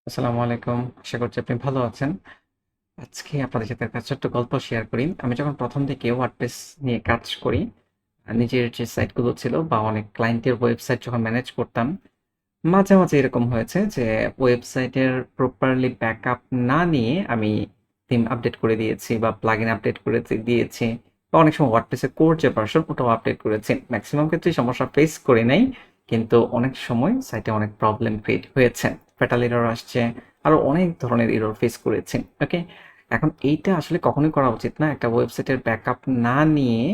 আসসালামু আলাইকুম। আশা করছি আপনি ভালো আছেন। আজকে আপনাদের সাথে একটা ছোট্ট গল্প শেয়ার করি। আমি যখন ১ম থেকে ওয়ার্ডপ্রেস নিয়ে কাজ করি, নিজের যে সাইটগুলো ছিল বা অনেক ক্লায়েন্টের ওয়েবসাইট যখন ম্যানেজ করতাম, মাঝে, মাঝে এরকম হয়েছে যে ওয়েবসাইটের প্রপারলি ব্যাকআপ না নিয়ে আমি থিম আপডেট করে দিয়েছি বা প্লাগইন আপডেট করে দিয়েছি বা অনেক সময় ওয়ার্ডপ্রেসের কোর যে ভার্সন ওটাও আপডেট করেছি। ম্যাক্সিমাম ক্ষেত্রেই সমস্যা ফেস করি নাই। কিন্তু অনেক সময় সাইটে অনেক প্রবলেম ক্রিয়েট হয়েছে। ফ্যাটাল এরর আসছে, আরো অনেক ধরনের এরর ফেস করেছি। ওকে? এখন এইটা আসলে কখনোই করা উচিত না। একটা ওয়েবসাইটের ব্যাকআপ না নিয়ে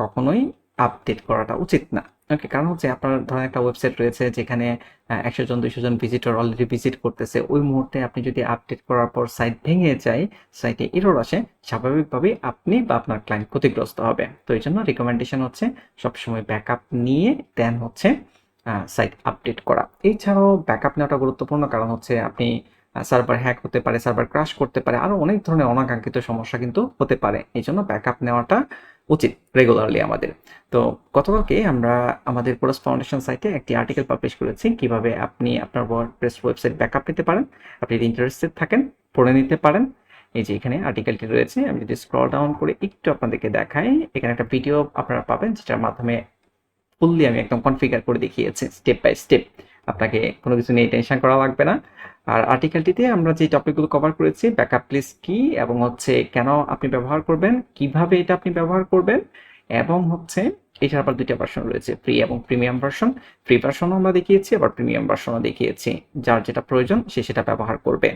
কখনোই আপডেট করাটা উচিত না। ওকে? কারণ হচ্ছে আপনার ধরেন একটা ওয়েবসাইট রয়েছে যেখানে ১০০ জন ২০০ জন ভিজিটর অলরেডি ভিজিট করতেছে। ওই মুহূর্তে আপনি যদি আপডেট করার পর সাইট ভেঙে যায়, সাইটে এরর আসে, স্বাভাবিকভাবেই আপনি বা আপনার ক্লায়েন্ট ক্ষতিগ্রস্ত হবে। তো এইজন্য রিকমেন্ডেশন হচ্ছে সবসময় ব্যাকআপ নিয়ে দেন হচ্ছে সাইট আপডেট করা। এছাড়াও ব্যাকআপ নেওয়াটা গুরুত্বপূর্ণ কারণ হচ্ছে আপনি সার্ভার হ্যাক হতে পারে, সার্ভার ক্রাশ করতে পারে, আরো অনেক ধরনের অনাকাঙ্ক্ষিত সমস্যা কিন্তু হতে পারে। এইজন্য ব্যাকআপ নেওয়াটা উচিত রেগুলারলি আমাদের। তো গতকালকে আমরা আমাদের কোরাস ফাউন্ডেশন সাইটে একটি আর্টিকেল পাবলিশ করেছি কিভাবে আপনি আপনার ওয়ার্ডপ্রেস ওয়েবসাইট ব্যাকআপ নিতে পারেন। আপনি যদি ইন্টারেস্টেড থাকেন পড়ে নিতে পারেন। এই যে এখানে আর্টিকেলটি রয়েছে, আমি যদি স্ক্রল ডাউন করে একটু আপনাদেরকে দেখাই, এখানে একটা ভিডিও আপনারা পাবেন যেটার মাধ্যমে ফুললি আমি একদম কনফিগার করে দেখিয়েছি স্টেপ বাই স্টেপ। আপনাকে কোনো কিছু নিয়ে টেনশন করা লাগবে না। আর আর্টিকেলটিতে আমরা যে টপিকগুলো কভার করেছি, ব্যাকআপ লিস্ট কি এবং হচ্ছে কেন আপনি ব্যবহার করবেন, কিভাবে এটা আপনি ব্যবহার করবেন, এবং হচ্ছে এটার আবার দুইটা ভার্সন রয়েছে, ফ্রি এবং প্রিমিয়াম ভার্সন। ফ্রি ভার্সনও আমরা দেখিয়েছি, আবার প্রিমিয়াম ভার্সনও দেখিয়েছি। যার যেটা প্রয়োজন সে সেটা ব্যবহার করবে।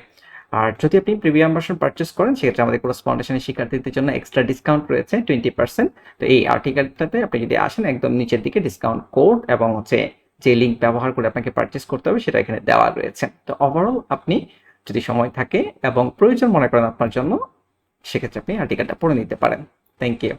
আর যদি আপনি প্রিমিয়াম ভার্সন পারচেস করেন সেক্ষেত্রে আমাদের কোর্স ফাউন্ডেশনের শিক্ষার্থীদের জন্য এক্সট্রা ডিসকাউন্ট রয়েছে 20%। তো এই আর্টিকেলটাতে আপনি যদি আসেন একদম নিচের দিকে ডিসকাউন্ট কোড এবং হচ্ছে যে লিঙ্ক ব্যবহার করে আপনাকে পারচেস করতে হবে সেটা এখানে দেওয়া রয়েছে। তো ওভারঅল আপনি যদি সময় থাকে এবং প্রয়োজন মনে করেন আপনার জন্য, সেক্ষেত্রে আপনি আর্টিকেলটা পড়ে নিতে পারেন। Thank you.